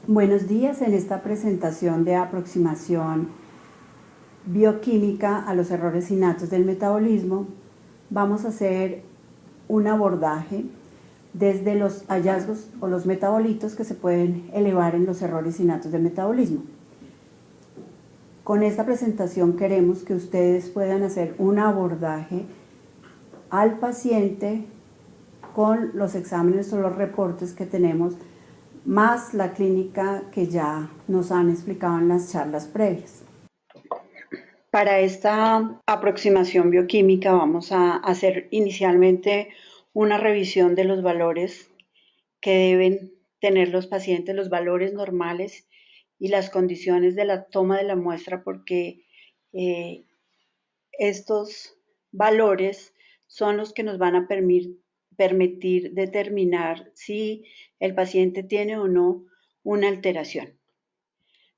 Buenos días. En esta presentación de aproximación bioquímica a los errores innatos del metabolismo vamos a hacer un abordaje desde los hallazgos o los metabolitos que se pueden elevar en los errores innatos del metabolismo. Con esta presentación queremos que ustedes puedan hacer un abordaje al paciente con los exámenes o los reportes que tenemos, más la clínica que ya nos han explicado en las charlas previas. Para esta aproximación bioquímica vamos a hacer inicialmente una revisión de los valores que deben tener los pacientes, los valores normales y las condiciones de la toma de la muestra, porque estos valores son los que nos van a permitir determinar si el paciente tiene o no una alteración.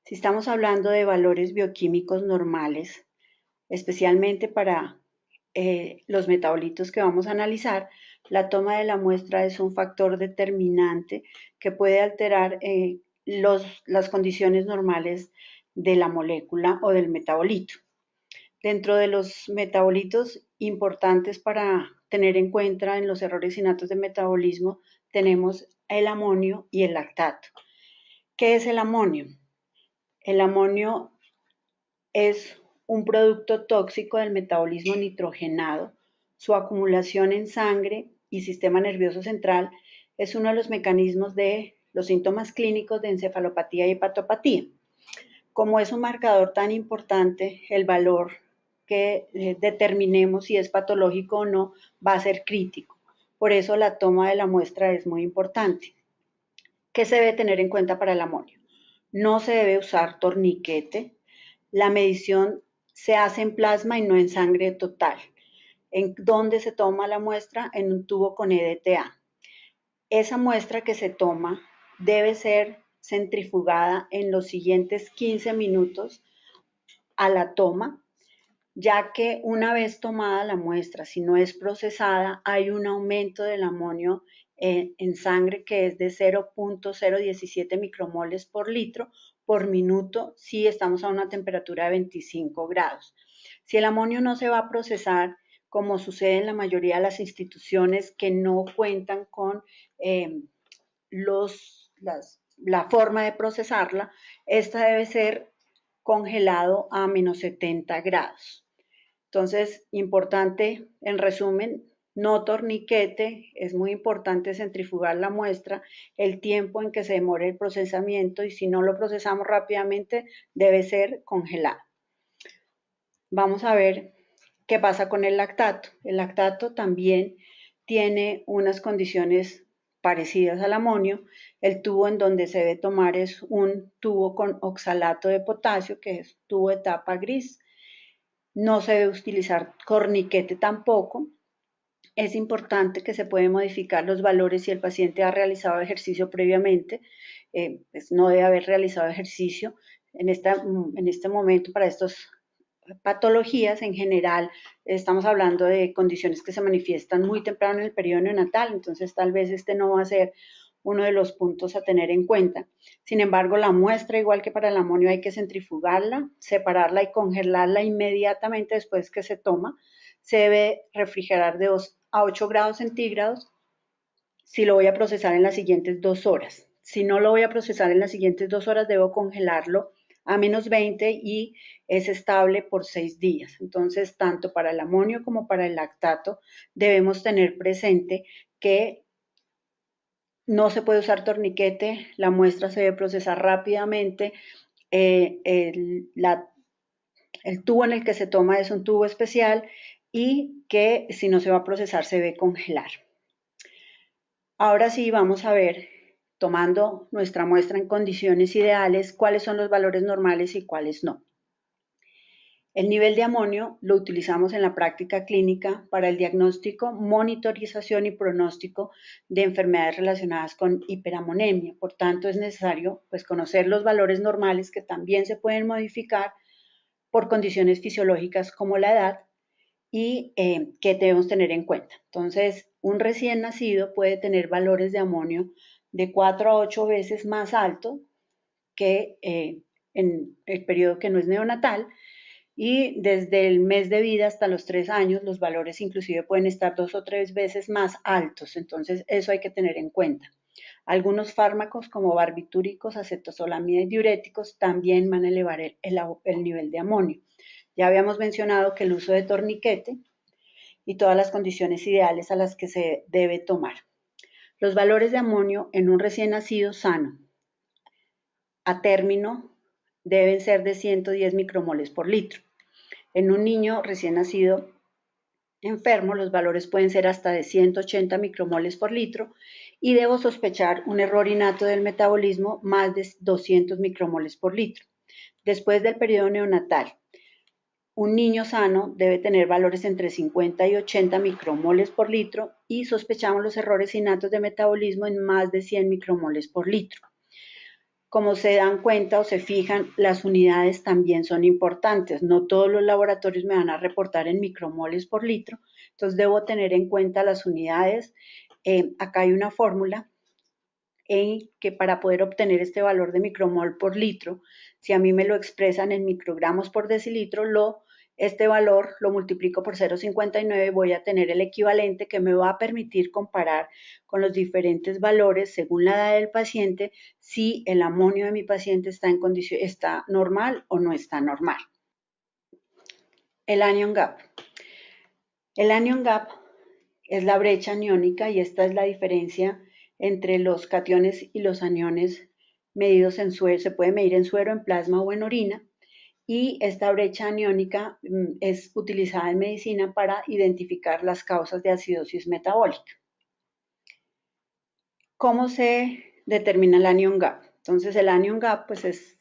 Si estamos hablando de valores bioquímicos normales, especialmente para los metabolitos que vamos a analizar, la toma de la muestra es un factor determinante que puede alterar las condiciones normales de la molécula o del metabolito. Dentro de los metabolitos importantes para tener en cuenta en los errores innatos de metabolismo tenemos el amonio y el lactato. ¿Qué es el amonio? El amonio es un producto tóxico del metabolismo nitrogenado. Su acumulación en sangre y sistema nervioso central es uno de los mecanismos de los síntomas clínicos de encefalopatía y hepatopatía. Como es un marcador tan importante, el valor que determinemos si es patológico o no va a ser crítico. Por eso la toma de la muestra es muy importante. ¿Qué se debe tener en cuenta para el amonio? No se debe usar torniquete. La medición se hace en plasma y no en sangre total. ¿En dónde se toma la muestra? En un tubo con EDTA. Esa muestra que se toma debe ser centrifugada en los siguientes 15 minutos a la toma, ya que una vez tomada la muestra, si no es procesada, hay un aumento del amonio en sangre que es de 0.017 micromoles por litro por minuto si estamos a una temperatura de 25 grados. Si el amonio no se va a procesar, como sucede en la mayoría de las instituciones que no cuentan con la forma de procesarla, esta debe ser congelado a menos 70 grados. Entonces, importante, en resumen, no torniquete, es muy importante centrifugar la muestra, el tiempo en que se demore el procesamiento, y si no lo procesamos rápidamente, debe ser congelado. Vamos a ver qué pasa con el lactato. El lactato también tiene unas condiciones parecidas al amonio. El tubo en donde se debe tomar es un tubo con oxalato de potasio, que es tubo de tapa gris. No se debe utilizar torniquete tampoco. Es importante que se pueden modificar los valores si el paciente ha realizado ejercicio previamente. Pues no debe haber realizado ejercicio en este momento para estas patologías. En general estamos hablando de condiciones que se manifiestan muy temprano en el periodo neonatal, entonces tal vez este no va a ser uno de los puntos a tener en cuenta. Sin embargo, la muestra, igual que para el amonio, hay que centrifugarla, separarla y congelarla inmediatamente después que se toma. Se debe refrigerar de 2 a 8 grados centígrados si lo voy a procesar en las siguientes 2 horas. Si no lo voy a procesar en las siguientes 2 horas, debo congelarlo a menos 20 y es estable por 6 días. Entonces, tanto para el amonio como para el lactato, debemos tener presente que no se puede usar torniquete, la muestra se debe procesar rápidamente, el tubo en el que se toma es un tubo especial y que si no se va a procesar se debe congelar. Ahora sí vamos a ver, tomando nuestra muestra en condiciones ideales, cuáles son los valores normales y cuáles no. El nivel de amonio lo utilizamos en la práctica clínica para el diagnóstico, monitorización y pronóstico de enfermedades relacionadas con hiperamonemia. Por tanto, es necesario conocer los valores normales que también se pueden modificar por condiciones fisiológicas como la edad y que debemos tener en cuenta. Entonces, un recién nacido puede tener valores de amonio de 4 a 8 veces más alto que en el periodo que no es neonatal, y desde el mes de vida hasta los 3 años los valores inclusive pueden estar 2 o 3 veces más altos, entonces eso hay que tener en cuenta. Algunos fármacos como barbitúricos, acetozolamida y diuréticos también van a elevar el nivel de amonio. Ya habíamos mencionado que el uso de torniquete y todas las condiciones ideales a las que se debe tomar. Los valores de amonio en un recién nacido sano a término deben ser de 110 micromoles por litro. En un niño recién nacido enfermo, los valores pueden ser hasta de 180 micromoles por litro y debo sospechar un error innato del metabolismo más de 200 micromoles por litro. Después del periodo neonatal, un niño sano debe tener valores entre 50 y 80 micromoles por litro y sospechamos los errores innatos de metabolismo en más de 100 micromoles por litro. Como se dan cuenta o se fijan, las unidades también son importantes. No todos los laboratorios me van a reportar en micromoles por litro, entonces debo tener en cuenta las unidades. Acá hay una fórmula en que para poder obtener este valor de micromol por litro, si a mí me lo expresan en microgramos por decilitro, este valor lo multiplico por 0,59, voy a tener el equivalente que me va a permitir comparar con los diferentes valores según la edad del paciente si el amonio de mi paciente está normal o no está normal. El anion gap. El anion gap es la brecha aniónica y esta es la diferencia entre los cationes y los aniones medidos en suero. Se puede medir en suero, en plasma o en orina. Y esta brecha aniónica es utilizada en medicina para identificar las causas de acidosis metabólica. ¿Cómo se determina el anion gap? Entonces el anion gap pues, es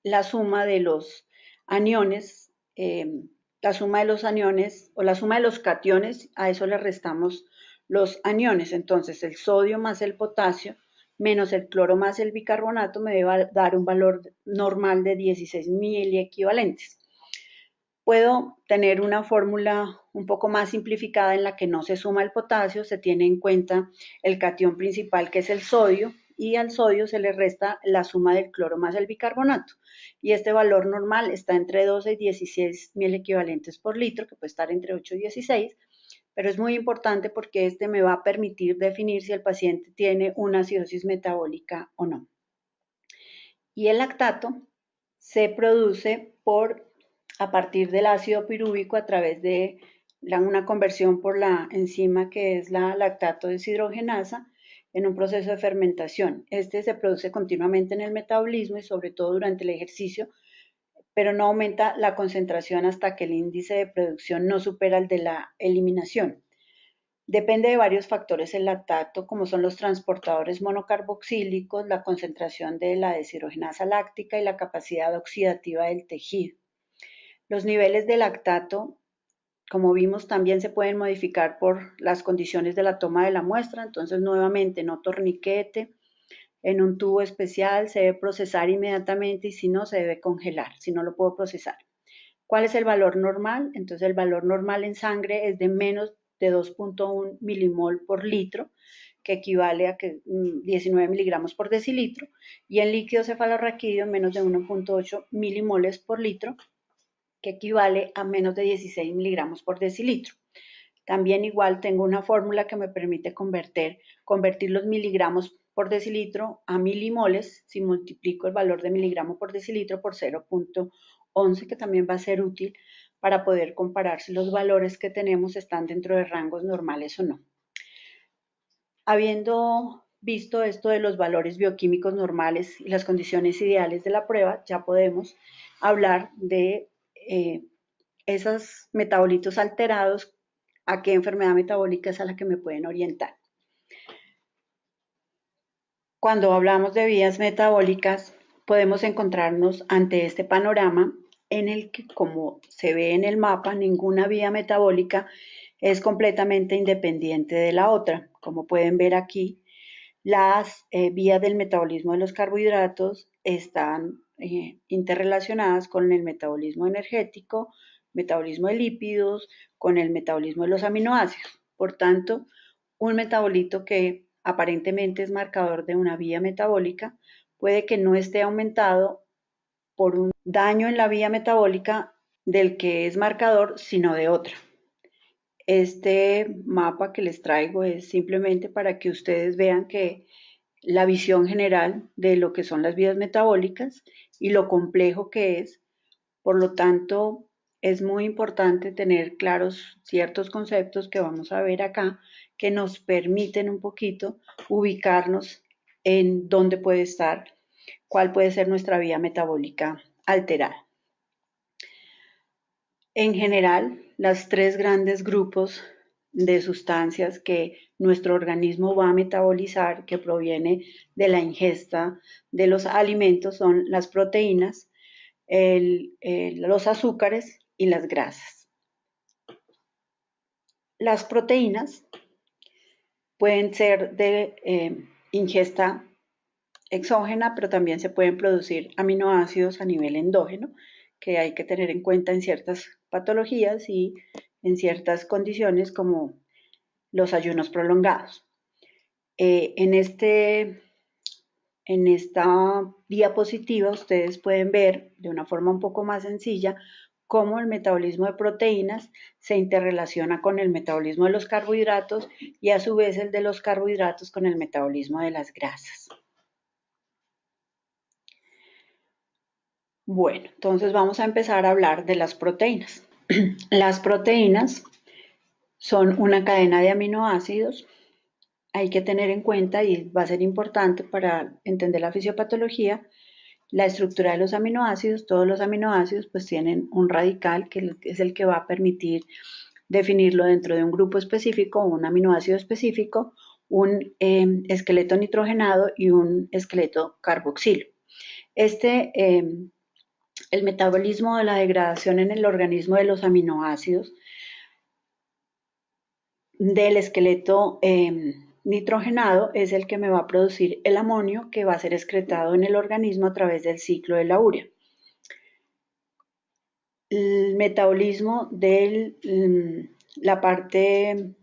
la suma de los aniones, la suma de los aniones o la suma de los cationes, a eso le restamos los aniones. Entonces el sodio más el potasio menos el cloro más el bicarbonato me debe dar un valor normal de 16 miliequivalentes. Puedo tener una fórmula un poco más simplificada en la que no se suma el potasio, se tiene en cuenta el catión principal que es el sodio y al sodio se le resta la suma del cloro más el bicarbonato. Y este valor normal está entre 12 y 16 miliequivalentes por litro, que puede estar entre 8 y 16, pero es muy importante porque este me va a permitir definir si el paciente tiene una acidosis metabólica o no. Y el lactato se produce a partir del ácido pirúvico a través de una conversión por la enzima que es la lactato deshidrogenasa en un proceso de fermentación. Este se produce continuamente en el metabolismo y sobre todo durante el ejercicio, pero no aumenta la concentración hasta que el índice de producción no supera el de la eliminación. Depende de varios factores el lactato, como son los transportadores monocarboxílicos, la concentración de la deshidrogenasa láctica y la capacidad oxidativa del tejido. Los niveles de lactato, como vimos, también se pueden modificar por las condiciones de la toma de la muestra, entonces nuevamente no torniquete, en un tubo especial, se debe procesar inmediatamente y si no, se debe congelar, si no lo puedo procesar. ¿Cuál es el valor normal? Entonces el valor normal en sangre es de menos de 2.1 milimol por litro, que equivale a 19 miligramos por decilitro, y en líquido cefalorraquídeo menos de 1.8 milimoles por litro, que equivale a menos de 16 miligramos por decilitro. También igual tengo una fórmula que me permite convertir los miligramos por decilitro a milimoles si multiplico el valor de miligramo por decilitro por 0.11, que también va a ser útil para poder comparar si los valores que tenemos están dentro de rangos normales o no. Habiendo visto esto de los valores bioquímicos normales y las condiciones ideales de la prueba, ya podemos hablar de esos metabolitos alterados, a qué enfermedad metabólica es a la que me pueden orientar. Cuando hablamos de vías metabólicas, podemos encontrarnos ante este panorama en el que, como se ve en el mapa, ninguna vía metabólica es completamente independiente de la otra. Como pueden ver aquí, las vías del metabolismo de los carbohidratos están interrelacionadas con el metabolismo energético, metabolismo de lípidos, con el metabolismo de los aminoácidos. Por tanto, un metabolito que aparentemente es marcador de una vía metabólica puede que no esté aumentado por un daño en la vía metabólica del que es marcador, sino de otra. Este mapa que les traigo es simplemente para que ustedes vean que la visión general de lo que son las vías metabólicas y lo complejo que es. Por lo tanto, es muy importante tener claros ciertos conceptos que vamos a ver acá que nos permiten un poquito ubicarnos en dónde puede estar, cuál puede ser nuestra vía metabólica alterada. En general, los tres grandes grupos de sustancias que nuestro organismo va a metabolizar, que proviene de la ingesta de los alimentos, son las proteínas, los azúcares y las grasas. Las proteínas pueden ser de ingesta exógena, pero también se pueden producir aminoácidos a nivel endógeno, que hay que tener en cuenta en ciertas patologías y en ciertas condiciones como los ayunos prolongados. En esta diapositiva ustedes pueden ver de una forma un poco más sencilla cómo el metabolismo de proteínas se interrelaciona con el metabolismo de los carbohidratos y a su vez el de los carbohidratos con el metabolismo de las grasas. Bueno, entonces vamos a empezar a hablar de las proteínas. Las proteínas son una cadena de aminoácidos. Hay que tener en cuenta, y va a ser importante para entender la fisiopatología, la estructura de los aminoácidos. Todos los aminoácidos pues tienen un radical que es el que va a permitir definirlo dentro de un grupo específico, un aminoácido específico, un esqueleto nitrogenado y un esqueleto carboxilo. El metabolismo de la degradación en el organismo de los aminoácidos del esqueleto nitrogenado es el que me va a producir el amonio que va a ser excretado en el organismo a través del ciclo de la urea. El metabolismo de la parte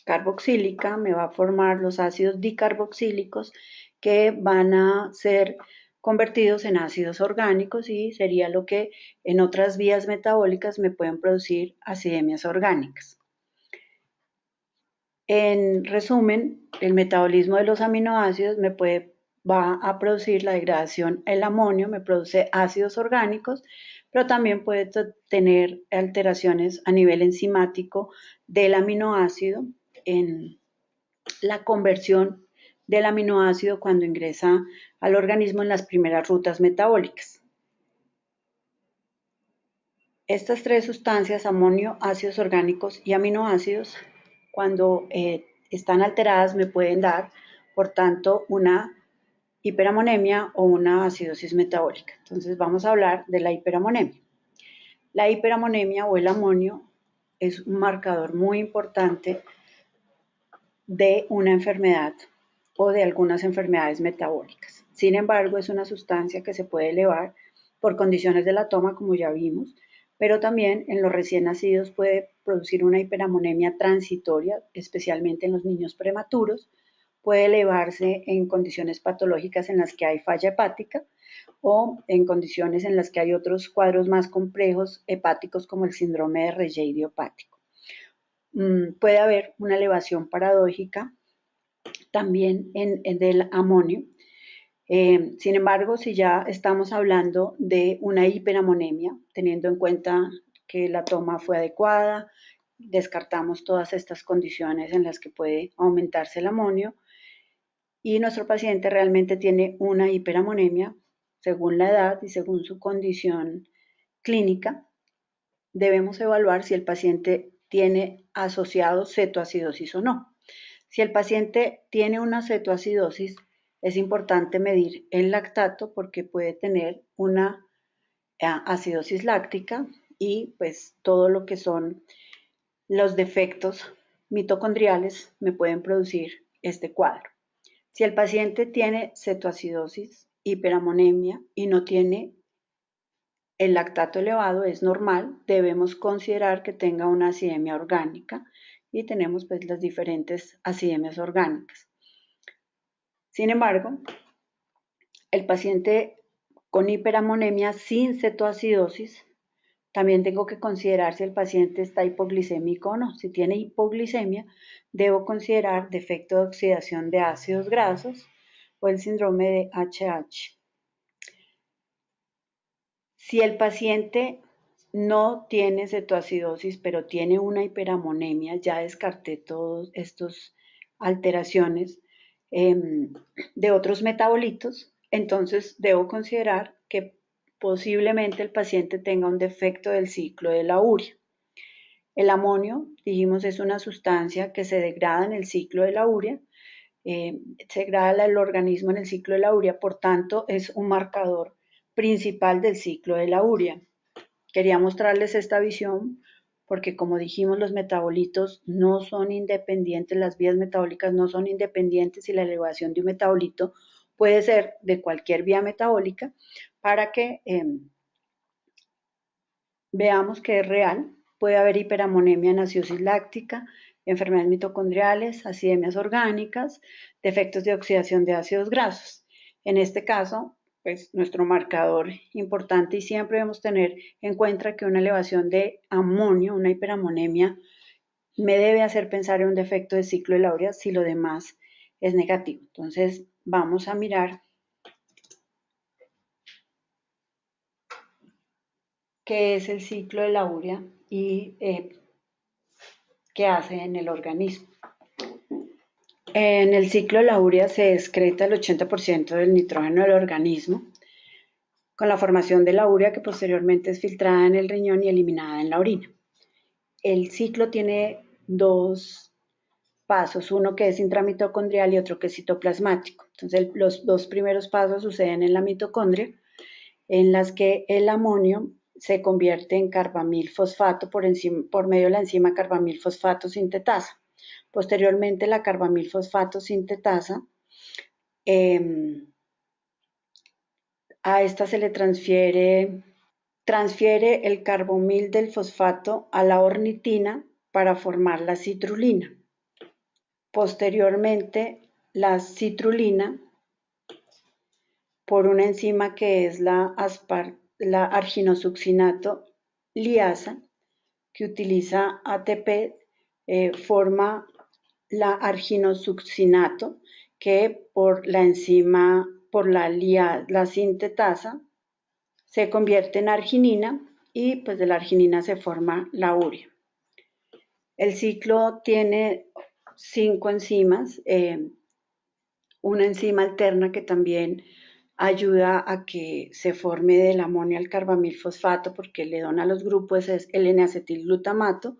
carboxílica me va a formar los ácidos dicarboxílicos que van a ser convertidos en ácidos orgánicos y sería lo que en otras vías metabólicas me pueden producir acidemias orgánicas. En resumen, el metabolismo de los aminoácidos va a producir la degradación, el amonio me produce ácidos orgánicos, pero también puede tener alteraciones a nivel enzimático del aminoácido en la conversión del aminoácido cuando ingresa al organismo en las primeras rutas metabólicas. Estas tres sustancias, amonio, ácidos orgánicos y aminoácidos, cuando están alteradas me pueden dar, por tanto, una hiperamonemia o una acidosis metabólica. Entonces vamos a hablar de la hiperamonemia. La hiperamonemia o el amonio es un marcador muy importante de una enfermedad o de algunas enfermedades metabólicas. Sin embargo, es una sustancia que se puede elevar por condiciones de la toma, como ya vimos, pero también en los recién nacidos puede producir una hiperamonemia transitoria, especialmente en los niños prematuros, puede elevarse en condiciones patológicas en las que hay falla hepática o en condiciones en las que hay otros cuadros más complejos hepáticos como el síndrome de Reye idiopático. Puede haber una elevación paradójica también del amonio. Sin embargo, si ya estamos hablando de una hiperamonemia, teniendo en cuenta que la toma fue adecuada, descartamos todas estas condiciones en las que puede aumentarse el amonio y nuestro paciente realmente tiene una hiperamonemia, según la edad y según su condición clínica, debemos evaluar si el paciente tiene asociado cetoacidosis o no. Si el paciente tiene una cetoacidosis, es importante medir el lactato porque puede tener una acidosis láctica y pues todo lo que son los defectos mitocondriales me pueden producir este cuadro. Si el paciente tiene cetoacidosis, hiperamonemia y no tiene el lactato elevado, es normal, debemos considerar que tenga una acidemia orgánica y tenemos pues las diferentes acidemias orgánicas. Sin embargo, el paciente con hiperamonemia sin cetoacidosis, también tengo que considerar si el paciente está hipoglicémico o no. Si tiene hipoglicemia, debo considerar defecto de oxidación de ácidos grasos o el síndrome de HH. Si el paciente no tiene cetoacidosis, pero tiene una hiperamonemia, ya descarté todas estas alteraciones de otros metabolitos, entonces debo considerar que posiblemente el paciente tenga un defecto del ciclo de la urea. El amonio, dijimos, es una sustancia que se degrada en el ciclo de la urea, se degrada el organismo en el ciclo de la urea, por tanto es un marcador principal del ciclo de la urea. Quería mostrarles esta visión porque, como dijimos, los metabolitos no son independientes, las vías metabólicas no son independientes y la elevación de un metabolito puede ser de cualquier vía metabólica para que veamos que es real. Puede haber hiperamonemia en acidosis láctica, enfermedades mitocondriales, acidemias orgánicas, defectos de oxidación de ácidos grasos. En este caso, pues nuestro marcador importante, y siempre debemos tener en cuenta que una elevación de amonio, una hiperamonemia, me debe hacer pensar en un defecto de ciclo de la urea si lo demás es negativo. Entonces vamos a mirar qué es el ciclo de la urea y qué hace en el organismo. En el ciclo de la urea se excreta el 80% del nitrógeno del organismo, con la formación de la urea que posteriormente es filtrada en el riñón y eliminada en la orina. El ciclo tiene dos pasos, uno que es intramitocondrial y otro que es citoplasmático. Entonces, los dos primeros pasos suceden en la mitocondria, en las que el amonio se convierte en carbamilfosfato por medio de la enzima carbamilfosfato sintetasa. Posteriormente, la carbamilfosfato sintetasa, a esta se le transfiere el carbamil del fosfato a la ornitina para formar la citrulina. Posteriormente, la citrulina, por una enzima que es la arginosuccinato liasa, que utiliza ATP, forma la arginosuccinato, que por la enzima, por la sintetasa, se convierte en arginina y pues de la arginina se forma la urea. El ciclo tiene 5 enzimas, una enzima alterna que también ayuda a que se forme del amonio al carbamilfosfato porque le dona a los grupos es el N-acetilglutamato,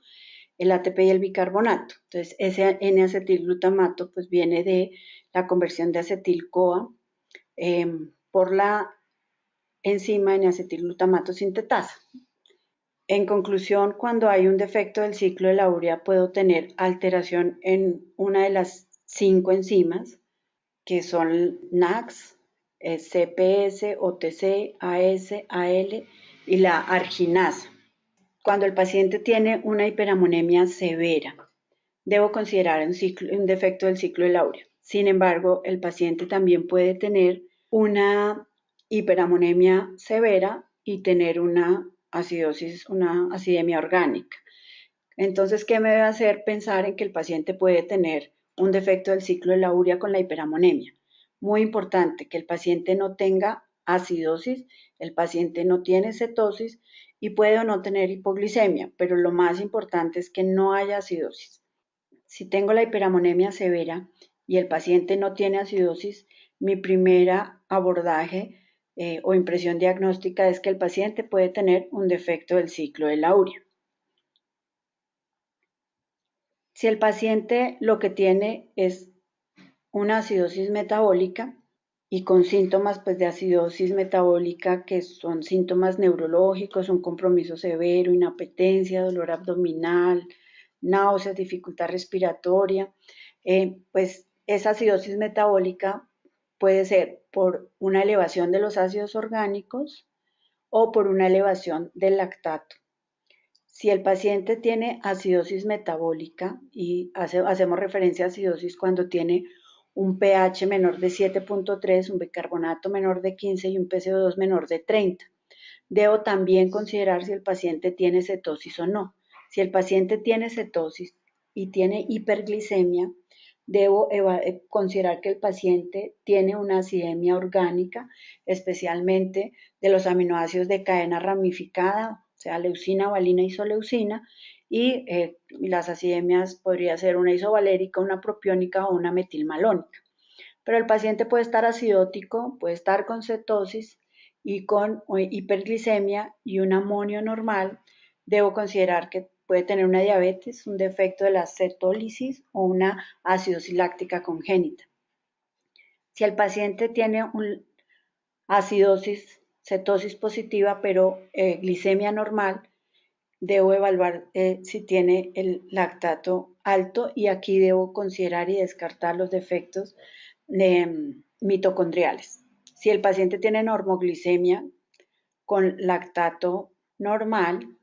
el ATP y el bicarbonato. Entonces ese N-acetilglutamato pues viene de la conversión de acetil-CoA por la enzima N-acetilglutamato sintetasa. En conclusión, cuando hay un defecto del ciclo de la urea puedo tener alteración en una de las 5 enzimas que son NACS, CPS, OTC, AS, AL y la arginasa. Cuando el paciente tiene una hiperamonemia severa, debo considerar un defecto del ciclo de la urea. Sin embargo, el paciente también puede tener una hiperamonemia severa y tener una acidosis, una acidemia orgánica. Entonces, ¿qué me debe hacer pensar en que el paciente puede tener un defecto del ciclo de la urea con la hiperamonemia? Muy importante que el paciente no tenga acidosis, el paciente no tiene cetosis y puede o no tener hipoglicemia, pero lo más importante es que no haya acidosis. Si tengo la hiperamonemia severa y el paciente no tiene acidosis, mi primera abordaje o impresión diagnóstica es que el paciente puede tener un defecto del ciclo de la urea. Si el paciente lo que tiene es una acidosis metabólica y con síntomas pues, de acidosis metabólica que son síntomas neurológicos, un compromiso severo, inapetencia, dolor abdominal, náuseas, dificultad respiratoria, pues esa acidosis metabólica puede ser por una elevación de los ácidos orgánicos o por una elevación del lactato. Si el paciente tiene acidosis metabólica, y hacemos referencia a acidosis cuando tiene un pH menor de 7.3, un bicarbonato menor de 15 y un PCO2 menor de 30. Debo también considerar si el paciente tiene cetosis o no. Si el paciente tiene cetosis y tiene hiperglicemia, debo considerar que el paciente tiene una acidemia orgánica, especialmente de los aminoácidos de cadena ramificada, o sea, leucina, valina, isoleucina, y las acidemias podría ser una isovalérica, una propiónica o una metilmalónica. Pero el paciente puede estar acidótico, puede estar con cetosis y con hiperglicemia y un amonio normal. Debo considerar que puede tener una diabetes, un defecto de la cetólisis o una acidosis láctica congénita. Si el paciente tiene una acidosis, cetosis positiva, pero glicemia normal, debo evaluar si tiene el lactato alto y aquí debo considerar y descartar los defectos mitocondriales. Si el paciente tiene normoglicemia con lactato normal,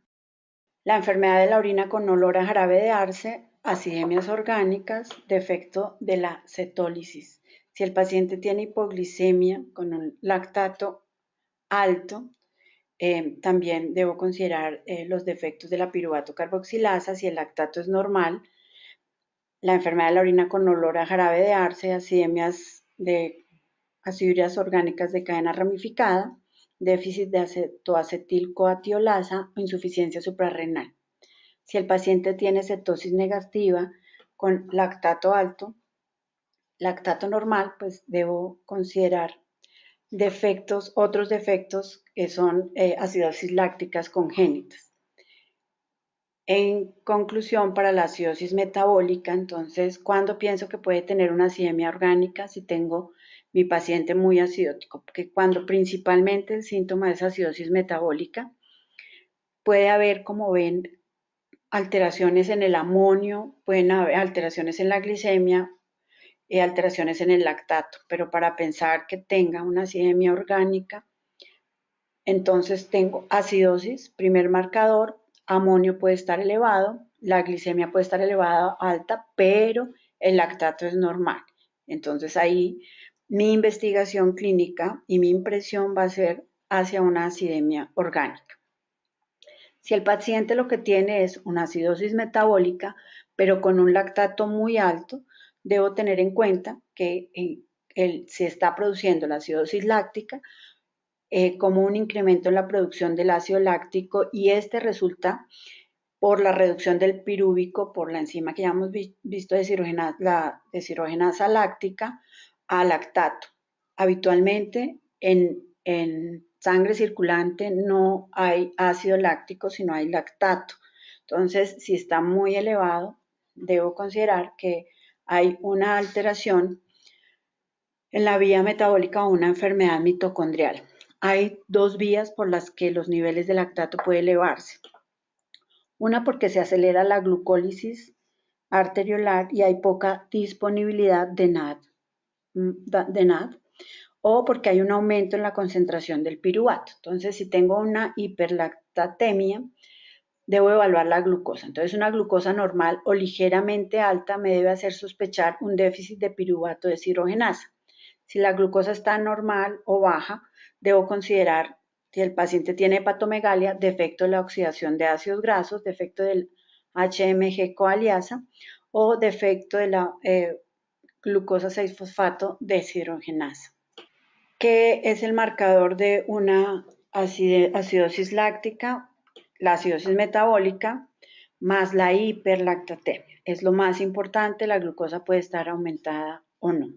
la enfermedad de la orina con olor a jarabe de arce, acidemias orgánicas, defecto de la cetólisis. Si el paciente tiene hipoglicemia con un lactato alto, también debo considerar los defectos de la piruvato carboxilasa. Si el lactato es normal, la enfermedad de la orina con olor a jarabe de arce, acidemias de acidurías orgánicas de cadena ramificada, déficit de acetoacetilcoatiolasa o insuficiencia suprarrenal. Si el paciente tiene cetosis negativa con lactato alto, lactato normal, pues debo considerar otros defectos que son acidosis lácticas congénitas. En conclusión, para la acidosis metabólica, entonces, ¿cuándo pienso que puede tener una acidemia orgánica? Si tengo mi paciente muy acidótico, porque cuando principalmente el síntoma es acidosis metabólica, puede haber, como ven, alteraciones en el amonio, pueden haber alteraciones en la glicemia, alteraciones en el lactato, pero para pensar que tenga una acidemia orgánica, entonces tengo acidosis, primer marcador, amonio puede estar elevado, la glicemia puede estar elevada, alta, pero el lactato es normal. Entonces ahí mi investigación clínica y mi impresión va a ser hacia una acidemia orgánica. Si el paciente lo que tiene es una acidosis metabólica, pero con un lactato muy alto, debo tener en cuenta que se está produciendo la acidosis láctica como un incremento en la producción del ácido láctico y este resulta por la reducción del pirúvico por la enzima que ya hemos visto la deshidrogenasa láctica a lactato. Habitualmente en sangre circulante no hay ácido láctico, sino hay lactato. Entonces, si está muy elevado, debo considerar que hay una alteración en la vía metabólica o una enfermedad mitocondrial. Hay dos vías por las que los niveles de lactato pueden elevarse. Una porque se acelera la glucólisis arteriolar y hay poca disponibilidad de NAD, o porque hay un aumento en la concentración del piruvato. Entonces, si tengo una hiperlactatemia, debo evaluar la glucosa. Entonces, una glucosa normal o ligeramente alta me debe hacer sospechar un déficit de piruvato deshidrogenasa. Si la glucosa está normal o baja, debo considerar si el paciente tiene hepatomegalia, defecto de la oxidación de ácidos grasos, defecto del HMG coaliasa o defecto de la glucosa 6-fosfato deshidrogenasa. ¿Qué es el marcador de una acidosis láctica? La acidosis metabólica más la hiperlactatemia. Es lo más importante, la glucosa puede estar aumentada o no.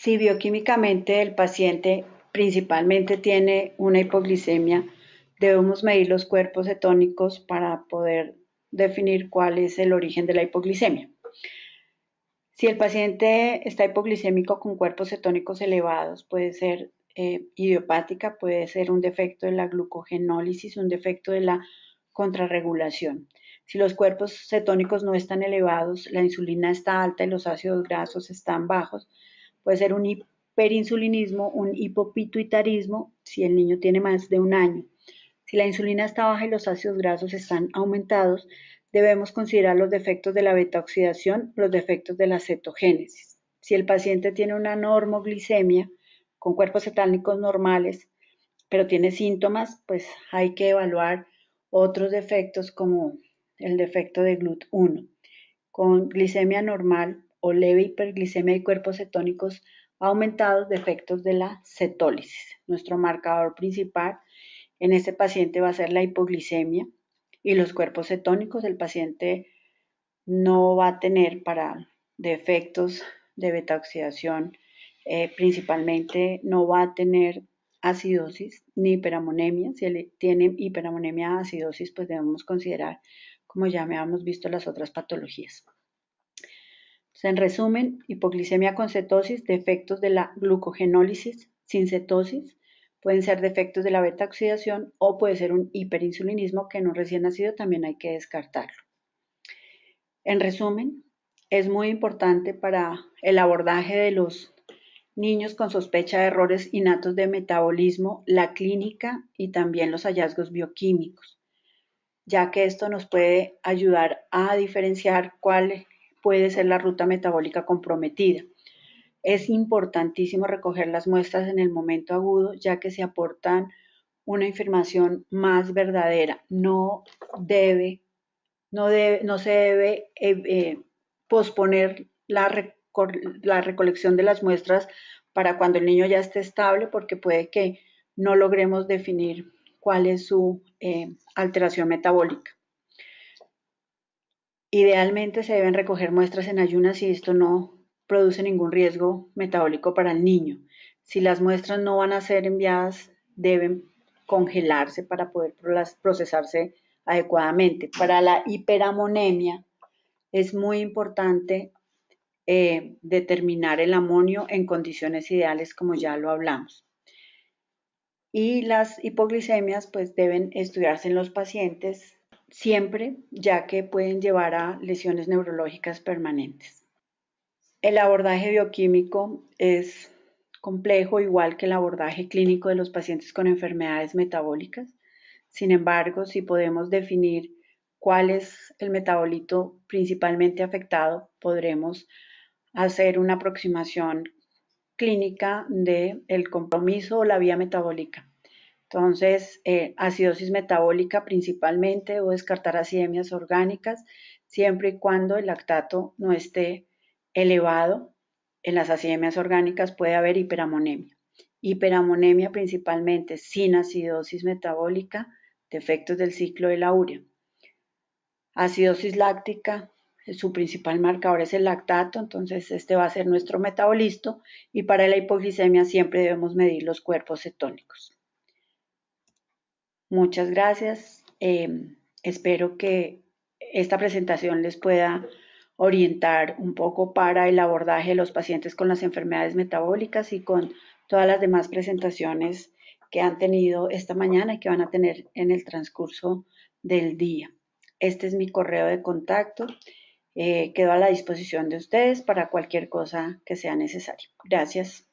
Si bioquímicamente el paciente principalmente tiene una hipoglicemia, debemos medir los cuerpos cetónicos para poder definir cuál es el origen de la hipoglicemia. Si el paciente está hipoglicémico con cuerpos cetónicos elevados, puede ser idiopática, puede ser un defecto de la glucogenólisis, un defecto de la contrarregulación. Si los cuerpos cetónicos no están elevados, la insulina está alta y los ácidos grasos están bajos, puede ser un hiperinsulinismo, un hipopituitarismo si el niño tiene más de un año. Si la insulina está baja y los ácidos grasos están aumentados, debemos considerar los defectos de la beta-oxidación, los defectos de la cetogénesis. Si el paciente tiene una normoglicemia con cuerpos cetánicos normales, pero tiene síntomas, pues hay que evaluar otros defectos como el defecto de GLUT1. Con glicemia normal o leve hiperglicemia y cuerpos cetónicos aumentados, defectos de la cetólisis. Nuestro marcador principal en este paciente va a ser la hipoglicemia y los cuerpos cetónicos. El paciente no va a tener para defectos de beta-oxidación, principalmente no va a tener acidosis ni hiperamonemia. Si él tiene hiperamonemia acidosis, pues debemos considerar, como ya habíamos visto, las otras patologías. Entonces, en resumen, hipoglicemia con cetosis, defectos de la glucogenólisis sin cetosis, pueden ser defectos de la beta-oxidación o puede ser un hiperinsulinismo que en un recién nacido también hay que descartarlo. En resumen, es muy importante para el abordaje de los niños con sospecha de errores innatos de metabolismo, la clínica y también los hallazgos bioquímicos, ya que esto nos puede ayudar a diferenciar cuál puede ser la ruta metabólica comprometida. Es importantísimo recoger las muestras en el momento agudo, ya que se aportan una información más verdadera. No se debe posponer la recolección de las muestras para cuando el niño ya esté estable, porque puede que no logremos definir cuál es su alteración metabólica. Idealmente se deben recoger muestras en ayunas si esto no produce ningún riesgo metabólico para el niño. Si las muestras no van a ser enviadas, deben congelarse para poder procesarse adecuadamente. Para la hiperamonemia es muy importante determinar el amonio en condiciones ideales, como ya lo hablamos. Y las hipoglicemias pues deben estudiarse en los pacientes siempre, ya que pueden llevar a lesiones neurológicas permanentes. El abordaje bioquímico es complejo, igual que el abordaje clínico de los pacientes con enfermedades metabólicas. Sin embargo, si podemos definir cuál es el metabolito principalmente afectado, podremos hacer una aproximación clínica del compromiso o la vía metabólica. Entonces, acidosis metabólica principalmente, o descartar acidemias orgánicas, siempre y cuando el lactato no esté elevado. En las acidemias orgánicas puede haber hiperamonemia. Hiperamonemia principalmente sin acidosis metabólica, defectos del ciclo de la urea. Acidosis láctica, su principal marcador es el lactato, entonces este va a ser nuestro metabolito, y para la hipoglicemia siempre debemos medir los cuerpos cetónicos. Muchas gracias. Espero que esta presentación les pueda orientar un poco para el abordaje de los pacientes con las enfermedades metabólicas y con todas las demás presentaciones que han tenido esta mañana y que van a tener en el transcurso del día. Este es mi correo de contacto. Quedo a la disposición de ustedes para cualquier cosa que sea necesaria. Gracias.